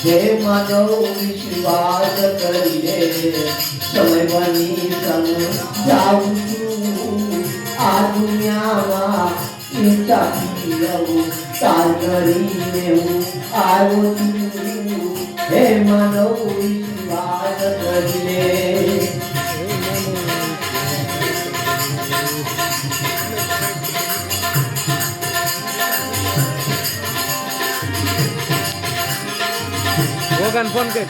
હે માનવ વિશ્વાસ કરીએ સમય બની સમજાવું છું આ દુનિયામાં ઈચ્છાથી રહું તાર કરીને હું આવ્યો છું હે માનવ વિશ્વાસ કરીએ Bukan phone ke?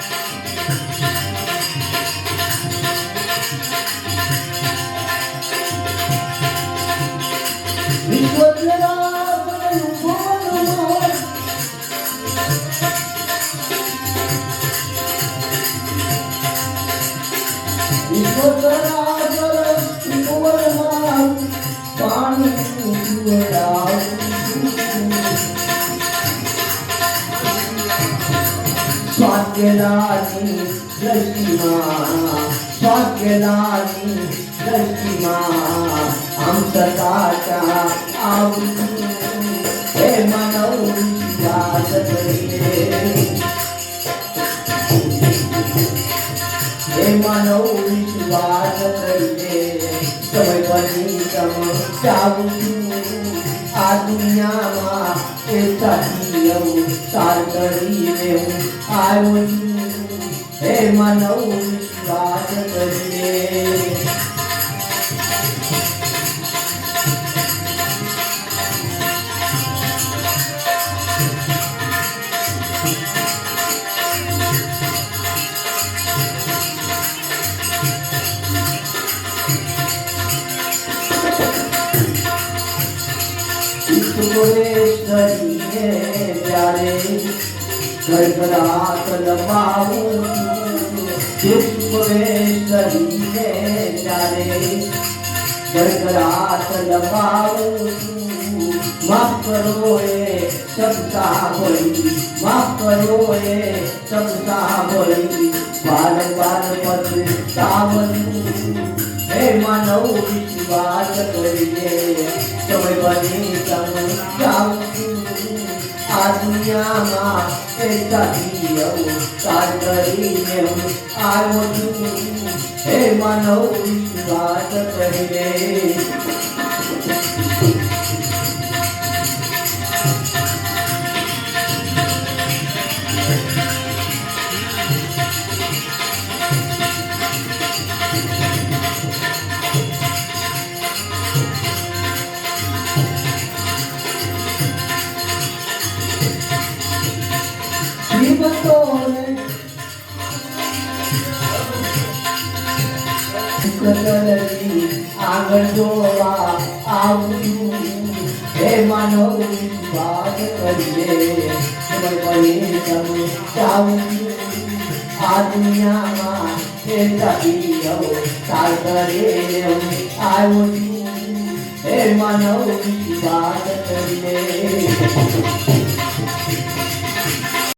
Swagyalani Drashtima Am Satata Avu He Manav Vishwas Kariye He Manav Vishwas Kariye Samay bani samjavu આ દુનિયામાં એ સાથી હું તાર કરીને હું આવ્યો છું હે માનવ વિશ્વાસ કરીએ કરીએ ત્યારે ગરગરાટ લંબાવું કરીએ ત્યારે ગરગરાટ લંબાવું માફ કરો એ ક્ષમતા ભળી માફ કરો એ ક્ષમતા ભળી વારંવાર પસ્તાવનું હે માનવ વિશ્વાસ કરીએ સમય બની સમજાવું આ દુનિયામાં એ સાથી હું તાર કરીને હું આવ્યો છું હે માનવ વિશ્વાસ કરીએ આગળ જોવા આવું છું હે માનવ વિશ્વાસ કરીએ સમજાવું છું આ દુનિયામાં એ સાથી હું તાર કરીને હું આવ્યો છું હે માનવ વિશ્વાસ કરીએ